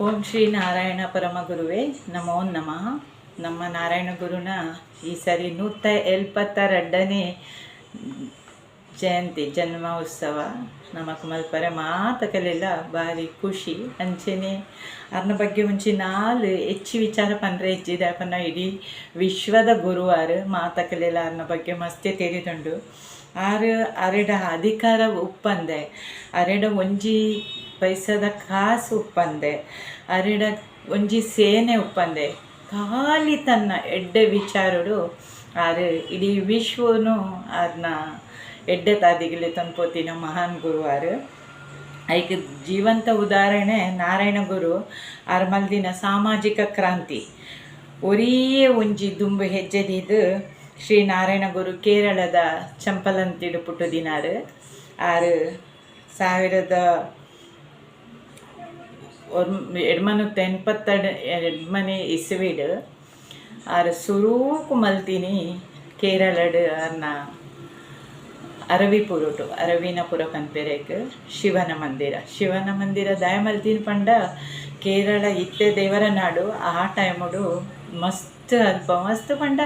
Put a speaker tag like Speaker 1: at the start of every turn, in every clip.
Speaker 1: ಓಂ ಶ್ರೀ ನಾರಾಯಣ ಪರಮಗುರುವೇ ನಮೋ ನಮಃ. ನಮ್ಮ ನಾರಾಯಣ ಗುರುನ ಈ ಸರಿ 172ನೇ ಜಯಂತಿ ಜನ್ಮೋತ್ಸವ ನಮಕ್ ಮಲ್ಪರೆ ಮಾತಕಲೆಲ್ಲ ಭಾರಿ ಖುಷಿ ಅಂಚೆನೆ ಅರ್ನ ಬಗ್ಗೆ ಮುಂಚೆ ಹೆಚ್ಚು ವಿಚಾರ ಪಂಡ್ರೆ ಹೆಚ್ಚಿದೆ ಪನ್ನ ಇಡೀ ವಿಶ್ವದ ಗುರುವಾರು ಮಾತಕಲೆಲ್ಲ ಅರ್ನ ಬಗ್ಗೆ ಮಸ್ತೆ ತಿಳಿದುಂಡು ಅರೆಡ ಅಧಿಕಾರ ಉಪ್ಪಂದೆ ಅರೆಡ ಒಂಜಿ ಪೈಸದ ಕಾಸು ಉಪ್ಪಂದೆ ಅರೆಡ ಒಂಜಿ ಸೇನೆ ಉಪ್ಪಂದೆ ಖಾಲಿ ತನ್ನ ಎಡ್ಡೆ ವಿಚಾರಡು ಆರು ಇಡೀ ವಿಶ್ವನು ಅದನ್ನ ಎಡ್ಡೆ ತಾದಿಗಿಲೆ ತಂದ್ಕೋತಿನ ಮಹಾನ್ ಗುರುವಾರು ಐಕೆ ಜೀವಂತ ಉದಾಹರಣೆ ನಾರಾಯಣ ಗುರು ಆರು ಮಲ್ದಿನ ಸಾಮಾಜಿಕ ಕ್ರಾಂತಿ ಒರಿಯೇ ಒಂಜಿ ದುಂಬು ಹೆಜ್ಜೆದಿದ್ದು ಶ್ರೀ ನಾರಾಯಣ ಗುರು ಕೇರಳದ ಚಂಪಲಂತಿಡು ಪುಟ್ಟು ದಿನಾರು ಆರು 1982 ಇಸ್ವಿಡು ಆರು ಸುರೂಕು ಮಲ್ತಿನಿ ಕೇರಳಡ್ ಅರ್ನ ಅರವಿನಪುರ ಪನ್ಪೆರೆಗ್ ಶಿವನ ಮಂದಿರ ದಯ ಮಲ್ತಿನ ಪಂಡ ಕೇರಳ ಇತ್ತೆ ದೇವರ ನಾಡು. ಆ ಟೈಮಡು ಮಸ್ತ್ ಮಸ್ತ್ ಪಂಡ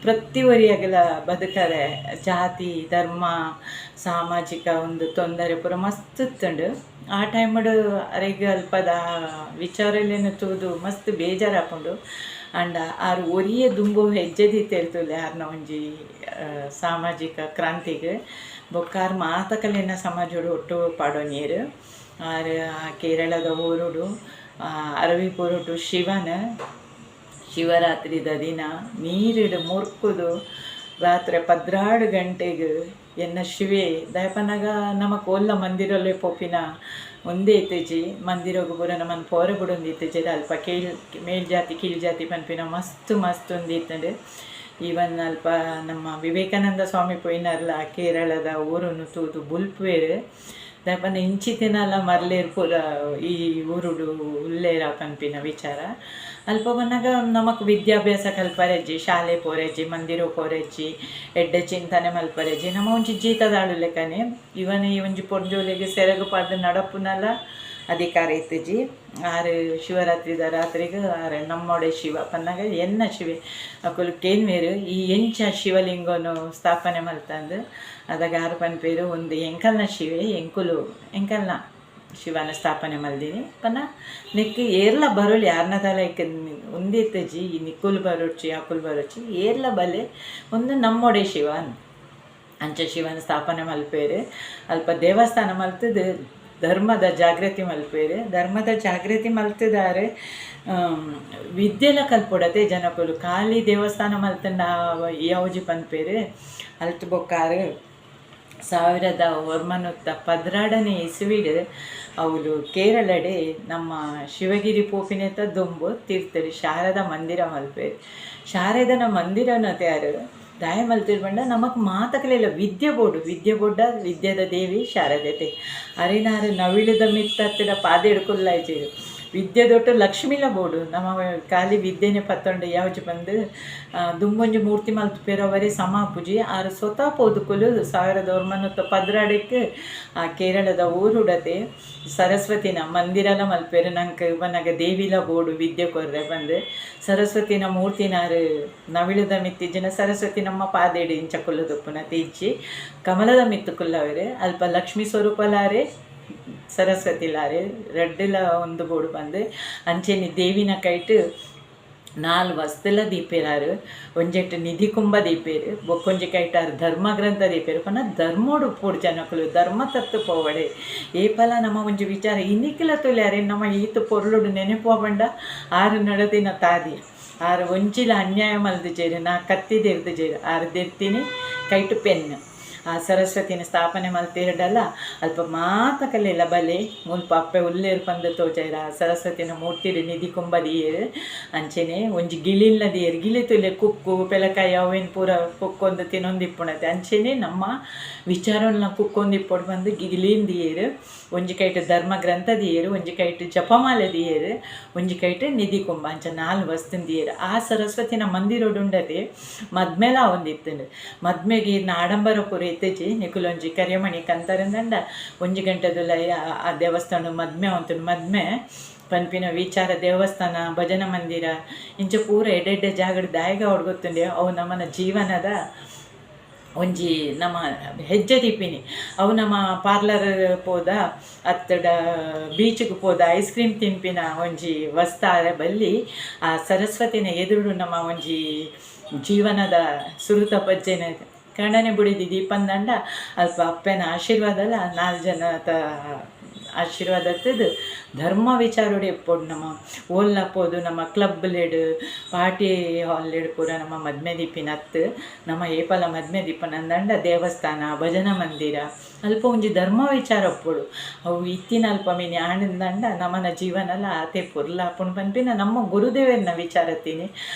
Speaker 1: ಪ್ರತಿ ಒರಿಯಾಗಲ ಬದುಕರೆ ಜಾತಿ ಧರ್ಮ ಸಾಮಾಜಿಕ ಒಂದು ತೊಂದರೆ ಪೂರ ಮಸ್ತ್ ಇತ್ತುಂಡು. ಆ ಟೈಮಡು ಅರೆಗ್ ಅಲ್ಪದ ವಿಚಾರಲೇನು ತೂದು ಮಸ್ತ್ ಬೇಜಾರಾಪುಂಡು ಅಂಡ ಆರು ಒರಿಯೇ ದುಂಬು ಹೆಜ್ಜೆದಿ ತೆರ್ತುಲೆ ಆರ್ನ ಒಂಜಿ ಸಾಮಾಜಿಕ ಕ್ರಾಂತಿಗೆ ಬೊಕ್ಕಾರು ಮಾತಕಲೆನ ಸಮಾಜಡು ಒಟ್ಟು ಪಾಡೋನಿಯರು ಆರು ಕೇರಳದ ಊರುಡು ಅರವಿಪುರುಡು ಶಿವರಾತ್ರಿದ ದಿನ ನೀರಿಡು ಮುರ್ಕುದು ರಾತ್ರಿ 12 ಗಂಟೆಗೆ ಎನ್ನ ಶಿವೆ ದಯಪನಾಗ ನಮಕ್ ಒಲ್ಲ ಮಂದಿರಲ್ಲೇ ಪೋಪಿನ ಒಂದೇ ಇತ್ತೇಜಿ ಮಂದಿರಗು ಪೂರ ನಮ್ಮನ್ನು ಪೋರೆ ಬಿಡೊಂದು ಇತ್ತೇಜಿ ಅಲ್ಪ ಮೇಲ್ಜಾತಿ ಕೀಳ್ಜಾತಿ ಪನ್ಪಿನ ಮಸ್ತ್ ಒಂದು ಇತ್ತಂಡು. ಈವನ್ ಅಲ್ಪ ನಮ್ಮ ವಿವೇಕಾನಂದ ಸ್ವಾಮಿ ಪೋಯಿನರ್ಲ ಕೇರಳದ ಊರನ್ನು ತೂದು ಬುಲ್ಪುವೇರು ದಯಪನ ಇಂಚಿತಿನಲ್ಲ ಮರ್ಲೇರು ಪೂರ ಈ ಊರುಡು ಉಲ್ಲೇರ ಪನ್ಪಿನ ವಿಚಾರ ಅಲ್ಪ ಬಂದಾಗ ನಮಕ್ ವಿದ್ಯಾಭ್ಯಾಸ ಕಲ್ಪರೆಜ್ಜಿ ಶಾಲೆ ಪೋರೆಜ್ಜಿ ಮಂದಿರ ಪೋರೆಜ್ಜಿ ಎಡ್ಡೆ ಚಿಂತನೆ ಮಲ್ಪರೆಜ್ಜಿ ನಮ್ಮ ಒಂಜಿ ಜೀತದಾಳು ಲೆಕ್ಕನೆ ಇವನ್ ಈ ಒಂಜಿ ಪೊರ್ಜೋಲೆಗೆ ಸೆರಗು ಪಡ್ದು ನಡಪುನಲ್ಲ ಅಧಿಕಾರ ಇತ್ತಜಿ ಆರು ಶಿವರಾತ್ರಿದ ರಾತ್ರಿಗೆ ಆರು ನಮ್ಮೊಡೆ ಶಿವ ಪನ್ನಾಗ ಎನ್ನ ಶಿವೆ ಅಕುಲು ಕೇನ್ವೇರು ಈ ಎಂಚ ಶಿವಲಿಂಗನು ಸ್ಥಾಪನೆ ಮಲ್ತಂದು ಅದಾಗ ಆರು ಪನ್ಪೇರು ಒಂದು ಎಂಕಲ್ನ ಶಿವೆ ಎಂಕಲ್ನ ಶಿವನ ಸ್ಥಾಪನೆ ಮಲ್ದಿನಿ ಪನ್ನ ನಿಕ್ಕಿ ಏರ್ಲ ಬರೋಲಿ ಯಾರನ್ನ ತಲೈಕೆ ಒಂದಿತ್ತಜಿ ಈ ನಿಕ್ಕುಲು ಬರೋಚಿ ಅಕುಲು ಬರೋಚಿ ಏರ್ಲ ಬಲೆ ಒಂದು ನಮ್ಮೊಡೆ ಶಿವ ಅಂಚ ಶಿವನ ಸ್ಥಾಪನೆ ಮಲ್ಪೇರು ಅಲ್ಪ ದೇವಸ್ಥಾನ ಮಲ್ತದು ಧರ್ಮದ ಜಾಗೃತಿ ಮಲ್ತಿದ್ದಾರೆ. ವಿದ್ಯೆಲ ಕಲ್ಪೊಡತೆ ಜನಕುಲು ಖಾಲಿ ದೇವಸ್ಥಾನ ಮಲ್ತಂಡ ಯಾವಜಿ ಪನ್ಪೇರು ಅಲ್ತು ಬೊಕ್ಕಾರು 1916ನೇ ಇಸ್ವಿಡ್ ಅವಳು ಕೇರಳಡೆ ನಮ್ಮ ಶಿವಗಿರಿ ಪೋಪಿನೆತ ದೊಂಬು ತೀರ್ಥರು ಶಾರದಾ ಮಂದಿರ ಮಲ್ಪೇರು. ಶಾರದನ ಮಂದಿರನ ತಯಾರು ದಾಯ ಮಲ್ತಿರ್ ಬಂಡ ನಮಕ್ ಮಾತಕಲೆಲ್ಲ ವಿದ್ಯೆ ಬೋಡು ವಿದ್ಯದ ದೇವಿ ಶಾರದತೆ ಅರಿನಾರು ನವಿಲುದ ಮಿತ್ತತ್ತಿರ ಪಾದ ಹಿಡ್ಕೊಲ್ಲಾಯ್ಚೇರು ವಿದ್ಯೆ ದೊಟ್ಟು ಲಕ್ಷ್ಮಿಲ ಬೋಡು ನಮ್ಮ ಖಾಲಿ ವಿದ್ಯೆನೆ ಪತ್ತೊಂಡು ಯಾವಜಿ ಬಂದು ದುಂಬೊಂಜಿ ಮೂರ್ತಿ ಮಲ್ಪೇರವರೇ ಸಮಾಪುಜಿ ಆರು ಸ್ವತಃ ಪೋದುಕುಲು 1916ಕ್ಕೆ ಆ ಕೇರಳದ ಊರುಡತೆ ಸರಸ್ವತಿನ ಮಂದಿರಲ ಮಲ್ಪೇರು ನನಗೆ ದೇವಿಲ ಬೋಡು ವಿದ್ಯೆ ಕೊರ್ರೆ ಬಂದು ಸರಸ್ವತಿನ ಮೂರ್ತಿನಾರು ನವಿಲುದ ಮಿತ್ತಿಜ್ಜಿನ ಸರಸ್ವತಿ ನಮ್ಮ ಪಾದೇಡಿ ಇಂಚ ಕುಲ್ಲದುಪ್ಪುನ ತೀಜ್ಜಿ ಕಮಲದ ಮಿತ್ತು ಕುಲ್ಲವರೆ ಅಲ್ಪ ಲಕ್ಷ್ಮೀ ಸ್ವರೂಪಲಾರೆ ಸರಸ್ವತಿ ಲಾರೆ ರೆಡ್ಡಿಲ ಒಂದು ಬೋಡು ಬಂದು ಅಂಚೆನಿ ದೇವಿನ ಕೈಟ್ 4 ವಸ್ತುಲ ದೀಪೇರಾರು ಒಂಜೆಟ್ಟು ನಿಧಿ ಕುಂಭ ದೀಪೇರು ಬೊಕ್ಕೊಂಜಿ ಕೈಟಾರು ಧರ್ಮ ಗ್ರಂಥ ದೀಪೇರು ಪನ್ನ ಧರ್ಮೋಡು ಪೂಡು ಜನಕುಲು ಧರ್ಮ ತತ್ತು ಪೋವಡೆ ಏಪಲ ನಮ್ಮ ಒಂಜಿ ವಿಚಾರ ಇನ್ನಿಕ್ಕಿಲ ತುಲ್ಯಾರೆ ನಮ್ಮ ಈತು ಪೊರ್ಲುಡು ನೆನಪು ಬಂಡ ಆರು ನಡದಿನ ತಾದಿ ಆರು ಒಂಜಿಲ ಅನ್ಯಾಯ ಮಲ್ದಿಜೇರು ನಾ ಕತ್ತಿದಿರ್ದಿಜೇರು ಆರು ದಿರ್ತೀನಿ ಕೈಟು ಪೆನ್ನು ಆ ಸರಸ್ವತಿನ ಸ್ಥಾಪನೆ ಮಲ್ತಿರಡಲ್ಲ ಅಲ್ಪ ಮಾತಕಲೆಲ್ಲ ಬಲೆ ಮುಲ್ಪ ಅಪ್ಪೆ ಉಲ್ಲೇರು ಪಂದು ತೋಜಾಯಿರ ಸರಸ್ವತಿನ ಮೂರ್ತಿಡು ನಿಧಿ ಕುಂಬದಿಯರು ಅಂಚೆನೆ ಒಂಜಿ ಗಿಳಿಲ್ಲದಿಯರು ಗಿಳಿ ತುಲೆ ಕುಕ್ಕು ಪೆಲಕಾಯಿ ಅವೇನು ಪೂರ ಕುಕ್ಕೊಂದು ತಿನ್ನೊಂದಿಪ್ಪುಣತೆ ಅಂಚೆನೆ ನಮ್ಮ ವಿಚಾರನ ಕುಕ್ಕೊಂದಿಪ್ಪೊಡು ಬಂದು ಗಿಳಿಂದಿಯರು ಒಂಜಿ ಕೈಟ್ ಧರ್ಮ ಗ್ರಂಥ ದಿಯೇರು, ಒಂಜಿ ಕೈಟ್ ಜಪಮಾಲೆ ದಿಯೇರು, ಒಂಜಿ ಕೈಟ್ ನಿಧಿ ಕುಂಭ ಅಂಚ 4 ವಸ್ತುನ್ ದಿಯೇರು. ಆ ಸರಸ್ವತಿನ ಮಂದಿರೊಡು ಉಂಡತೆ ಮದ್ಮೆಲ ಒಂದಿತ್ತುಂಡು. ಮದ್ಮೆಗೆ ಆಡಂಬರ ಪೂರ ಎತ್ತಜಿ ನಿಕುಲೊಂಜಿ ಕರಿಯಮಣಿ ಕಂತರಂದಂಡ 1 ಗಂಟೆದುಲ ಆ ದೇವಸ್ಥಾನ ಮದ್ಮೆ ಅಂತು. ಮದ್ಮೆ ಪನ್ಪಿನ ವಿಚಾರ ದೇವಸ್ಥಾನ ಭಜನ ಮಂದಿರ ಇಂಚ ಪೂರ ಎಡ್ಡೆಡ್ಡೆ ಜಾಗಡ್ ದಾಯಿಗ ಹೊಡ್ಗೊತ್ತುಂಡೆ. ಅವು ನಮ್ಮನ ಜೀವನದ ಒಂಜಿ ನಮ್ಮ ಹೆಜ್ಜೆ ತಿಪ್ಪಿನಿ. ಅವು ನಮ್ಮ ಪಾರ್ಲರ್ ಪೋದ ಅತ್ತಡ ಬೀಚ್ಗೆ ಪೋದ ಐಸ್ ಕ್ರೀಮ್ ತಿಂಪಿನ ಒಂಜಿ ವಸ್ತಾರ ಬಲ್ಲಿ ಆ ಸರಸ್ವತಿನ ಎದುರು ನಮ್ಮ ಒಂಜಿ ಜೀವನದ ಸುರುತ ಪಜ್ಜೆನ ಕಣ್ಣನೆ ಬುಡಿದಿ ದೀಪಂದಂಡ ಅಲ್ಪ ಅಪ್ಪನ ಆಶೀರ್ವಾದಲ್ಲ 4 ಜನದ ಆಶೀರ್ವಾದ ಇರ್ತದೆ. ಧರ್ಮ ವಿಚಾರೋಡೆ ಎಪ್ಪೋಡು ನಮ್ಮ ಓಲ್ನ ಪೋದು ನಮ್ಮ ಕ್ಲಬ್ ಲೆಡ್ ಪಾರ್ಟಿ ಹಾಲ್ ಲೆಡ್ ಪೂರ ನಮ್ಮ ಮದ್ಮೆ ದೀಪಿನ ಹತ್ತು ನಮ್ಮ ಏಪಲ ಮದ್ಮೆ ದೀಪನಂದಂಡ ದೇವಸ್ಥಾನ ಭಜನ ಮಂದಿರ ಅಲ್ಪ ಒಂಜಿ ಧರ್ಮ ವಿಚಾರ ಒಪ್ಪೋಡು. ಅವು ಇತ್ತಿನ ಅಲ್ಪ ಮೀನಿ ಆನಂದಂಡ ನಮ್ಮನ ಜೀವನಲ್ಲ ಆತೆ ಪುರ್ಲ ಅಪ್ಪುಣ್ ಪನ್ಪಿನ ನಮ್ಮ ಗುರುದೇವರನ್ನ ವಿಚಾರತ್ತೀನಿ.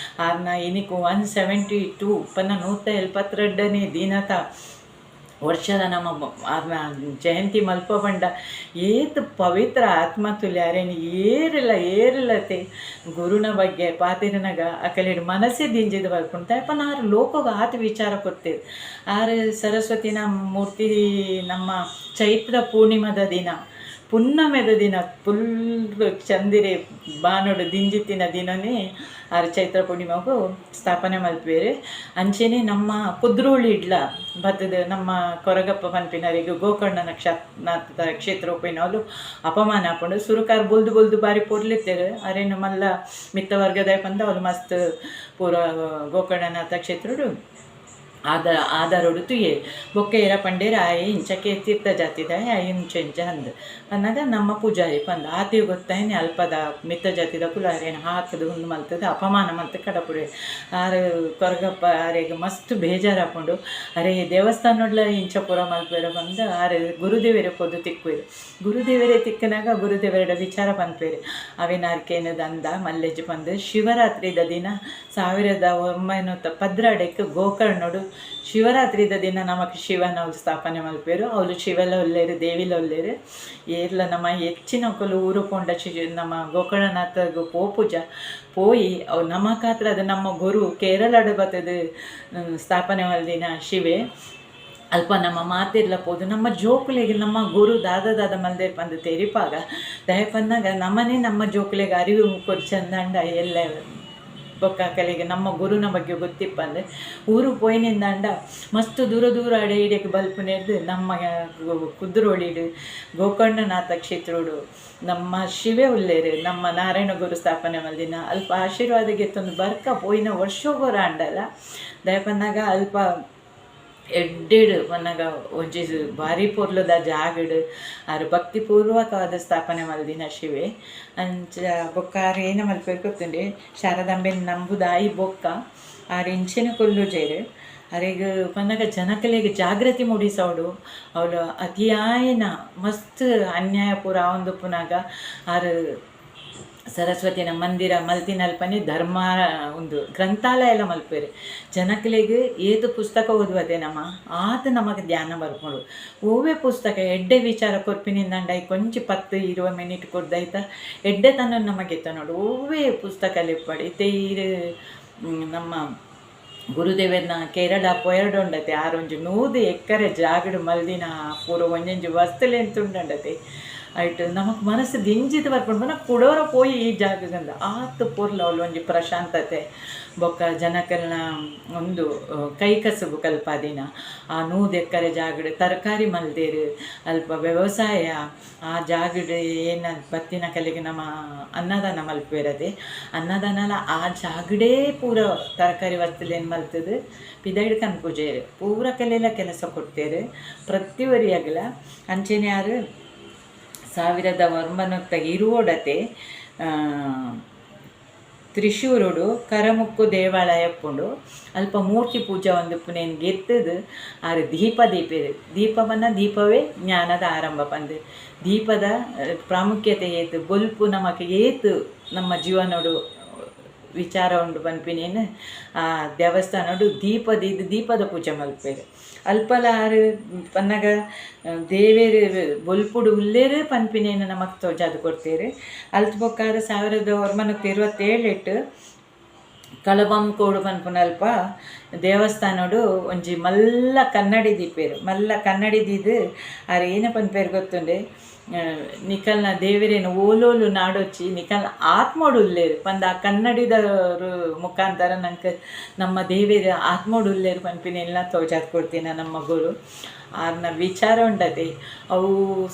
Speaker 1: ಆರ್ನ ಇನಿಕು 172 ಪನ್ನ 172ನೇ ದಿನತ ವರ್ಷದ ನಮ್ಮ ಆರ್ನ ಜಯಂತಿ ಮಲ್ಪ ಬಂಡ ಏತ್ ಪವಿತ್ರ ಆತ್ಮ ತುಲ್ಯಾರೇನು ಏರಿಲ್ಲತೆ ಗುರುನ ಬಗ್ಗೆ ಪಾತಿರನಾಗ ಅಕಲೆಡ್ ಮನಸ್ಸೇ ದಿಂಜಿದ ಬರ್ಕೊಂತ ಅಪ್ಪ ನಾರು ಲೋಕಗ ಆತ ವಿಚಾರ ಕೊಡ್ತೇವೆ. ಆರು ಸರಸ್ವತಿನ ಮೂರ್ತಿ ನಮ್ಮ ಚೈತ್ರ ಪೂರ್ಣಿಮದ ದಿನ ಪುನ್ನಮೆದ ದಿನ ಫುಲ್ ಚಂದಿರೆ ಬಾನೋಡು ದಿಂಜಿತ್ತಿನ ದಿನನೇ ಆರು ಚೈತ್ರ ಪೂರ್ಣಿಮೆಗೂ ಸ್ಥಾಪನೆ ಮಲ್ಪೇರು. ಅಂಚೆನೆ ನಮ್ಮ ಕುದ್ರೋಳಿ ಇಡ್ಲ ಬತ್ತದ ನಮ್ಮ ಕೊರಗಪ್ಪ ಪನ್ಪಿನವರಿಗೆ ಗೋಕರ್ಣ ನಕ್ಷತ್ರ ಕ್ಷೇತ್ರ ಉಪ್ಪಿನವಳು ಅಪಮಾನ ಹಾಕೊಂಡು ಸುರುಕಾರ ಬುಲ್ದು ಬಾರಿ ಪೋಡ್ಲಿತ್ತೇರು. ಅರೇನು ಮಲ್ಲ ಮಿತ್ತ ವರ್ಗದ ಬಂದ ಅವಳು ಮಸ್ತ್ ಪೂರ ಗೋಕರ್ಣನಾಥ ಕ್ಷೇತ್ರಡು ಆಧಾರೋಡು ತುಯೆ ಬೊಕ್ಕೆ ಏರ ಪಂಡೇರ ಆಯೆ ಇಂಚಕ್ಕೆ ತೀರ್ಥ ಜಾತಿದ ಇಂಚ ಅಂದು ಅಂದಾಗ ನಮ್ಮ ಪೂಜಾರಿ ಪಂದ ಆತಿ ಗೊತ್ತಾಯನೆ ಅಲ್ಪದ ಮಿತ್ತ ಜಾತಿದ ಕುಲಾರೇನು ಹಾಕದ ಹುಂದು ಮಲ್ತದ ಅಪಮಾನ ಮಲ್ತ ಕಡಪುಡೆ. ಆರು ಕೊರಗಪ್ಪ ಆರೆಗೆ ಮಸ್ತ್ ಬೇಜಾರು ಹಾಕೊಂಡು ಅರೆ ದೇವಸ್ಥಾನ ನೋಡ್ಲ ಇಂಚ ಪುರ ಮಲ್ಪೇರ ಬಂದು ಆರು ಗುರುದೇವರೇ ಪೊದ್ದು ತಿಕ್ಕುವೇರು. ಗುರುದೇವರೇ ತಿಕ್ಕನಾಗ ಗುರುದೇವರ ವಿಚಾರ ಪಂಪೇರು ಅವಿನಾರ್ಕೇನದ ಅಂದ ಮಲ್ಲೆಜ್ ಬಂದು ಶಿವರಾತ್ರಿದ ದಿನ 1918 ಗೋಕರ್ಣೋಡು ಶಿವರಾತ್ರಿದ ದಿನ ನಮಗೆ ಶಿವನ ಅವ್ರು ಸ್ಥಾಪನೆ ಮಲ್ಪೇರು. ಅವಳು ಶಿವಲ ಒಲ್ಲೇರು ದೇವಿಲ ಒಲ್ಲೇರು ಏರ್ಲ ನಮ್ಮ ಹೆಚ್ಚಿನ ಕೊಲು ಊರು ಕೊಂಡ ನಮ್ಮ ಗೋಕರ್ಣನಾಥಗೂ ಪೂಜ ಪೋಯಿ ಅವು ನಮ್ಮ ಕಾತ್ರ ಅದು ನಮ್ಮ ಗುರು ಕೇರಳಡು ಬತ್ತದು ಸ್ಥಾಪನೆ ಮಲ್ದಿನ ಶಿವೆ ಅಲ್ಪ ನಮ್ಮ ಮಾತಿರ್ಲ ಪೋದು ನಮ್ಮ ಜೋಕುಲೆಗೆ ನಮ್ಮ ಗುರು ದಾದ ಮಲ್ದೇರ್ ಬಂದು ತೆರಿಪಾಗ ದಯಪನ್ನಾಗ ನಮ್ಮನೇ ನಮ್ಮ ಜೋಕುಲೆಗೆ ಅರಿವು ಕೊರು ಚಂದಂಡ ಎಲ್ಲ ಬೊಕ್ಕಾಕಲಿಗೆ ನಮ್ಮ ಗುರುನ ಬಗ್ಗೆ ಗೊತ್ತಿಪ್ಪಂದು ಊರು ಪೋಯಿನಿಂದಾಂಡ ಮಸ್ತ್ ದೂರ ಅಡೆ ಇಡಕ್ಕೆ ಬಲ್ಪು ನೆಡ್ದು ನಮ್ಮ ಕುದ್ರೋಳಿಡು ಗೋಕರ್ಣನಾಥ ಕ್ಷೇತ್ರೋಡು ನಮ್ಮ ಶಿವೆ ಉಲ್ಲೇರು ನಮ್ಮ ನಾರಾಯಣ ಗುರು ಸ್ಥಾಪನೆ ಮಲ್ದಿನ ಅಲ್ಪ ಆಶೀರ್ವಾದಕ್ಕೆ ತಂದು ಬರ್ಕ ಪೋಯಿನ ವರ್ಷಗೋರ ಅಂಡಲ್ಲ ದಯಪನ್ನಾಗ ಅಲ್ಪ ಎಡ್ಡೆಡು ಮನ್ನಾಗ ಒಂಜಿ ಭಾರಿ ಪೊರ್ಲದ ಜಾಗಡು ಆರು ಭಕ್ತಿಪೂರ್ವಕವಾದ ಸ್ಥಾಪನೆ ಮಲ್ದಿನ ಶಿವೆ ಅಂಚ ಬೊಕ್ಕ ಆರು ಏನು ಮಲ್ಪೇರು ಗೊತ್ತುಂಡೆ ಶಾರದಾಂಬೆನ ನಂಬುದಾಯಿ ಬೊಕ್ಕ ಆರು ಇಂಚಿನ ಕೊಲ್ಲು ಜೇರು ಅರೆಗ ಪನ್ನಾಗ ಜನಕಲೆಗೆ ಜಾಗೃತಿ ಮೂಡಿಸೋಡು ಅವಳು ಅತಿಯಾಯಿನ ಮಸ್ತ್ ಅನ್ಯಾಯ ಪೂರ ಒಂದು ಪುನಾಗ ಆರು ಸರಸ್ವತಿನ ಮಂದಿರ ಮಲ್ತಿನಲ್ಪನೆ ಧರ್ಮ ಒಂದು ಗ್ರಂಥಾಲಯ ಎಲ್ಲ ಮಲ್ಪೇರು. ಜನಕಲೆಗೆ ಏದು ಪುಸ್ತಕ ಓದುವದೆ ನಮ್ಮ ಆತ ನಮಗೆ ಧ್ಯಾನ ಬರ್ಕೊಂಡು ಓವೇ ಪುಸ್ತಕ ಎಡ್ಡೆ ವಿಚಾರ ಕೊರ್ಪಿನಿಂದಂಡ ಕೊಂಚ 10-20 ಮಿನಿಟ್ ಕೊಡ್ದಾಯ್ತ ಎಡ್ಡೆ ತನ್ನ ನಮಗೆ ನೋಡು ಓವೇ ಪುಸ್ತಕ ಲಿಪ್ಪಡಿ ತೇರು ನಮ್ಮ ಗುರುದೇವರನ್ನ ಕೇರಳ ಪೊಯರ್ಡೊಂಡತೆ ಆರೊಂಜು 100 ಎಕರೆ ಜಾಗಡು ಮಲ್ದಿನ ಪೂರ ಒಂಜೊಂಜು ವಸ್ತುಲೆಂತುಂಡತೆ ಆಯ್ತು ನಮಗೆ ಮನಸ್ಸು ದಿಂಜಿದ ಬರ್ಕೊಂಡು ಮನ ಕೊಡೋರ ಪೋಯಿ ಈ ಜಾಗದಿಂದ ಆತು ಪೂರ್ಲ ಅವಳು ಒಂಜಿ ಪ್ರಶಾಂತತೆ ಬೊಕ್ಕ ಜನಕಲ್ನ ಒಂದು ಕೈ ಕಸುಬು ಕಲ್ಪಾದಿನ ಆ 100 ಎಕರೆ ಜಾಗಡು ತರಕಾರಿ ಮಲ್ದೇರು ಅಲ್ಪ ವ್ಯವಸಾಯ ಆ ಜಾಗಡು ಏನು ಬತ್ತಿನ ಕಲೆಗೆ ನಮ್ಮ ಅನ್ನದಾನ ಮಲ್ಪೇರದೆ ಅನ್ನದಾನಲ್ಲ ಆ ಜಾಗಡೇ ಪೂರ ತರಕಾರಿ ವಸ್ತುಲೇನು ಮಲ್ತದೆ ಪಿದೈಡ್ ಕನ್ಪೂಜೆರು ಪೂರ ಕಲೆಲ್ಲ ಕೆಲಸ ಕೊಡ್ತೇರು ಪ್ರತಿವರಿಯಾಗಲ ಅಂಚೆನೆ ಯಾರು 1909 ಇರುವೋಡತೆ ತ್ರಿಶೂರುಡು ಕರಮುಕ್ಕು ದೇವಾಲಯ ಪುಂಡು ಅಲ್ಪ ಮೂರ್ತಿ ಪೂಜೆ ಒಂದು ಪುನೇನು ಗೆತ್ತದು ಆರು ದೀಪವನ್ನು ದೀಪವೇ ಜ್ಞಾನದ ಆರಂಭ ಪಂದು ದೀಪದ ಪ್ರಾಮುಖ್ಯತೆ ಏತು ಬೊಲ್ಪು ನಮಗೆ ಏತು ನಮ್ಮ ಜೀವನೋಡು ವಿಚಾರ ಉಂಡು ಪನ್ಪಿನೇನು ಆ ದೇವಸ್ಥಾನಡು ದೀಪದ ಪೂಜೆ ಮಲ್ಪೇರು ಅಲ್ಪಲ ಆರು ಪನ್ನಗ ದೇವೇರು ಬೊಲ್ಪುಡು ಉಲ್ಲೇರು ಪನ್ಪಿನೇನು ನಮಕ್ ತೋಜಾದು ಕೊಡ್ತೇರು ಅಲ್ತು ಬೊಕ್ಕಾರು 1927 ಕಳಬಂಕೋಡು ಪನ್ಪುನಲ್ಪ ದೇವಸ್ಥಾನಡು ಒಂಜಿ ಮಲ್ಲ ಕನ್ನಡಿ ದೀಪೇರು ಮಲ್ಲ ಕನ್ನಡಿ ದೀದು ಆರು ಏನ ಪನ್ಪೇರು ಗೊತ್ತುಂಡೆ ನಿಕಲ್ನ ದೇವರೇನು ಓಲೋಲು ನಾಡೊಚ್ಚಿ ನಿಕಲ್ನ ಆತ್ಮೋಡು ಉಲ್ಲೇರು ಪಂದ ಆ ಕನ್ನಡಿದವರು ಮುಖಾಂತರ ನಂಗೆ ನಮ್ಮ ದೇವೇರು ಆತ್ಮೋಡು ಉಲ್ಲೇರು ಪನ್ಪಿನ ಎಲ್ಲ ತೋಜಾದ್ ಕೊಡ್ತೀನಿ ನಮ್ಮ ಗುರು ಆರ್ನ ವಿಚಾರ ಉಂಡತೆ ಅವು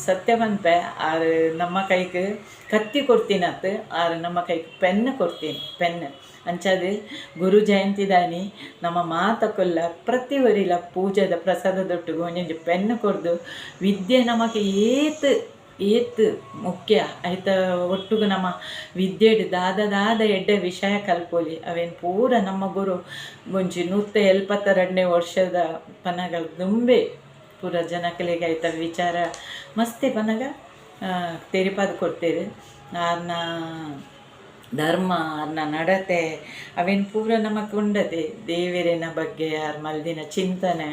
Speaker 1: ಸತ್ಯ ಪನ್ಪೆ ಆರು ನಮ್ಮ ಕೈಗೆ ಕತ್ತಿ ಕೊಡ್ತೀನತ್ ಆರು ನಮ್ಮ ಕೈಗೆ ಪೆನ್ ಕೊಡ್ತೀನಿ ಪೆನ್ ಅಂಚದು ಗುರು ಜಯಂತಿ ದಾನಿ ನಮ್ಮ ಮಾತಕೊಲ್ಲ ಪ್ರತಿ ಒರಿಲ ಪೂಜೆದ ಪ್ರಸಾದದೊಟ್ಟಿಗೆ ಒಂಜೊಂಜಿ ಪೆನ್ ಕೊಡ್ದು ವಿದ್ಯೆ ನಮಗೆ ಏತ್ ಮುಖ್ಯ ಐತ ಒಟ್ಟಿಗೆ ನಮ್ಮ ವಿದ್ಯೆಡ್ ದಾದ ಎಡ್ಡೆ ವಿಷಯ ಕಲ್ಪೋಲಿ ಅವೇನು ಪೂರ ನಮ್ಮ ಗುರು ಒಂಜಿ 172ನೇ ವರ್ಷದ ಪನಗ ದುಂಬೆ ಪೂರ ಜನಕಲಿಗೆ ಆಯ್ತ ವಿಚಾರ ಮಸ್ತಿ ಪನಗ ತೆರಿಪಾದು ಕೊಡ್ತೇವೆ ಆರ್ನ ಧರ್ಮ ಅರ್ನ ನಡತೆ ಅವೇನು ಪೂರ ನಮಗೆ ಉಂಡತೆ ದೇವರಿನ ಬಗ್ಗೆ ಯಾರು ಮಲ್ದಿನ ಚಿಂತನೆ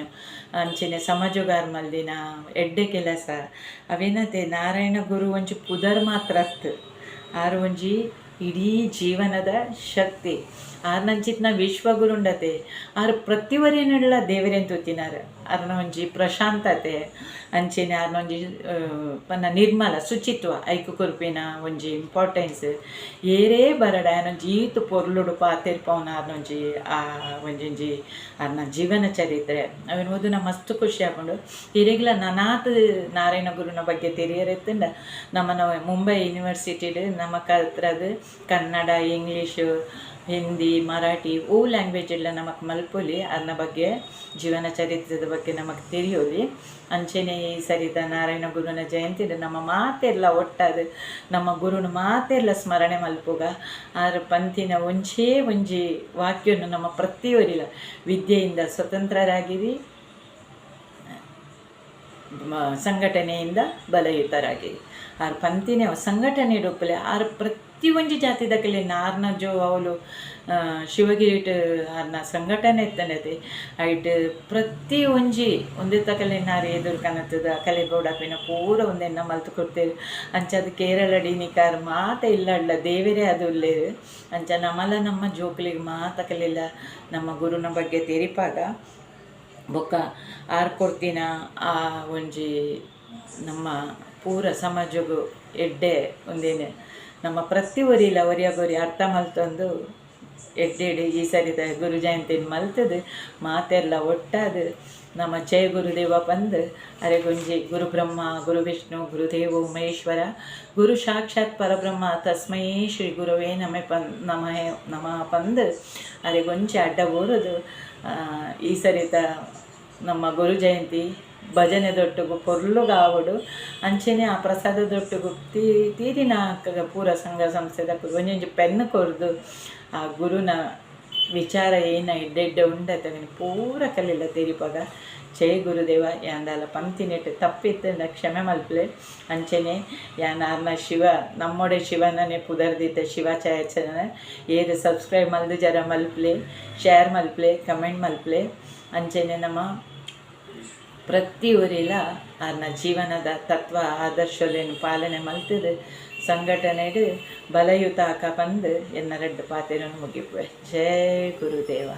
Speaker 1: ಅಂಚಿನ ಸಮಾಜಗಾರ ಮಲ್ದಿನ ಎಡ್ಡೆ ಕೆಲಸ ಅವೇನತೆ ನಾರಾಯಣ ಗುರು ಒಂಜಿ ಪುದರ್ ಮಾತ್ರ ಆರು ಒಂಜಿ ಇಡೀ ಜೀವನದ ಶಕ್ತಿ ಆರ್ನಂಚಿತ್ನ ವಿಶ್ವಗುರು ಉಂಡತೆ ಆರು ಪ್ರತಿವರೇನೆಲ್ಲ ದೇವರೇನು ತೂತಿನಾರು ಅರ್ನ ಒಂಜಿ ಪ್ರಶಾಂತತೆ ಅಂಚಿನ ಆರ್ನೊಂಜಿ ಪನ್ನ ನಿರ್ಮಲ ಶುಚಿತ್ವ ಐಕು ಕೊರ್ಪಿನ ಒಂಜಿ ಇಂಪಾರ್ಟೆನ್ಸ್ ಏರೇ ಬರಡ ಆನೊಂಜಿ ಈತು ಪೊರ್ಲುಡು ಪಾತೆರ್ಪವನ ಆರ್ನೊಂಜಿ ಆ ಒಂಜೊಂಜಿ ಅರ್ನ ಜೀವನ ಚರಿತ್ರೆ ಅವೇನು ಓದುನ ಮಸ್ತ್ ಖುಷಿ ಹಾಕೊಂಡು ಹಿರಿಗ್ಲ ನನಾತ್ ನಾರಾಯಣ ಗುರುನ ಬಗ್ಗೆ ತೆರಿಯರೆತ್ತಂಡ ನಮ್ಮ ಮುಂಬೈ ಯೂನಿವರ್ಸಿಟಿಡ್ ನಮ್ಮ ಕಲ್ತ್ರದು ಕನ್ನಡ ಇಂಗ್ಲೀಷು ಹಿಂದಿ ಮರಾಠಿ ಲ್ಯಾಂಗ್ವೇಜ್ ಎಲ್ಲ ನಮಗೆ ಮಲ್ಪೊಲಿ ಅದ್ರ ಬಗ್ಗೆ ಜೀವನ ಚರಿತ್ರದ ಬಗ್ಗೆ ನಮಗೆ ತಿಳಿಯೋಲಿ ಅಂಚೆನೆ ಈ ಸರಿದ ನಾರಾಯಣ ಗುರುನ ಜಯಂತಿ ನಮ್ಮ ಮಾತೆಲ್ಲ ಒಟ್ಟಾದ ನಮ್ಮ ಗುರುನ ಮಾತೆಲ್ಲ ಸ್ಮರಣೆ ಮಲ್ಪುಗ ಆರ ಪಂಥಿನ ಒಂಜಿ ವಾಕ್ಯವನ್ನು ನಮ್ಮ ಪ್ರತಿಯೊರಿಲ ವಿದ್ಯೆಯಿಂದ ಸ್ವತಂತ್ರರಾಗಿರಿ ಸಂಘಟನೆಯಿಂದ ಬಲಯುತರಾಗಿರಿ ಆರು ಪಂಥಿನ ಸಂಘಟನೆ ರೂಪಲೆ ಆರು ಪ್ರತಿ ಒಂಜಿ ಜಾತಿದ ಕಲೆ ನಾರ್ನ ಜೋ ಅವಳು ಶಿವಗಿರಿಟ್ ಆರ್ನ ಸಂಘಟನೆ ಇತ್ತನತೆ ಐಟ್ ಪ್ರತಿ ಒಂಜಿ ಒಂದೇ ತಕಲೆ ನಾರು ಎದುರು ಕನತದ ಕಲೆ ಬೋಡಪಿನ ಪೂರ ಒಂದೆನ್ನ ಮಲ್ತು ಕೊಡ್ತೇವೆ ಅಂಚದು ಕೇರಳ ಡಿನಿಕಾರ್ ಮಾತ ಇಲ್ಲ ದೇವರೇ ಅದು ಉಲ್ಲೇರು ಅಂಚ ನಮ್ಮ ಜೋಕ್ಲಿಗೆ ಮಾತಕಲಿಲ್ಲ ನಮ್ಮ ಗುರುನ ಬಗ್ಗೆ ತೆರಿಪಾಗ ಬೊಕ್ಕ ಆರು ಕೊಡ್ತೀನ ಆ ಒಂಜಿ ನಮ್ಮ ಪೂರ ಸಮಾಜಗೂ ಎಡ್ಡೆ ಒಂದೇನು ನಮ್ಮ ಪ್ರತಿ ಒರಿಲ ಒರಿಯಾಗೊರಿ ಅರ್ಥ ಮಲ್ತೊಂದು ಎಡ್ಡೆಡು ಈ ಸರಿದ ಗುರು ಜಯಂತಿನ ಮಲ್ತದು ಮಾತೆಲ್ಲ ಒಟ್ಟಾದು ನಮ್ಮ ಜಯ ಗುರುದೇವ ಬಂದು ಅರೆಗೊಂಜಿ ಗುರು ಬ್ರಹ್ಮ ಗುರು ವಿಷ್ಣು ಗುರುದೇವ ಮಹೇಶ್ವರ ಗುರು ಸಾಕ್ಷಾತ್ ಪರಬ್ರಹ್ಮ ತಸ್ಮೈ ಶ್ರೀ ಗುರುವೇ ನಮ ಪಂದು ಅರೆಗೊಂಜಿ ಅಡ್ಡ ಬೋರದು ಈ ಸರಿತ ನಮ್ಮ ಗುರು ಜಯಂತಿ ಭಜನೆದೊಟ್ಟಿಗೂ ಪೊರ್ಲುಗಾವಡು ಅಂಚೆನೆ ಆ ಪ್ರಸಾದದೊಟ್ಟಿಗೂ ತೀರಿನ ಪೂರ ಸಂಘ ಸಂಸ್ಥೆದ ಒಂಜೊಂಜಿ ಪೆನ್ನು ಕೊರ್ದು ಆ ಗುರುನ ವಿಚಾರ ಏನ ಎಡ್ಡೆಡ್ಡೆ ಉಂಡತೆ ಪೂರ ಕಲಿಲ್ಲ ತೆರಿಪಾಗ ಜಯ ಗುರುದೇವ ಯಾಂದಾಲ ಪಂಕ್ತಿನೆಟ್ಟು ತಪ್ಪಿತ್ತು ಕ್ಷಮೆ ಮಲ್ಪಲೆ ಅಂಚೆನೆ ಯಾನಾರ್ನ ಶಿವ ನಮ್ಮೊಡೆ ಶಿವನೇ ಪುದರ್ದಿತ್ತ ಶಿವಾಚಾರ್ಯನ ಏದು ಸಬ್ಸ್ಕ್ರೈಬ್ ಮಲ್ದು ಜರ ಮಲ್ಪಲೆ ಶೇರ್ ಮಲ್ಪಲೆ ಕಮೆಂಟ್ ಮಲ್ಪಲೆ ಅಂಚೆನೆ ನಮ್ಮ ಪ್ರತಿ ಊರಿಲ ಅರ್ನ ಜೀವನದ ತತ್ವ ಆದರ್ಶಲೇನು ಪಾಲನೆ ಮಲ್ತದೆ ಸಂಘಟನೆಡು ಬಲಯುತ ಬಂದು ಎನ್ನ ರೆಡ್ಡು ಪಾತೆರನ್ನು ಮುಗಿಪುವೆ ಜಯ ಗುರುದೇವ.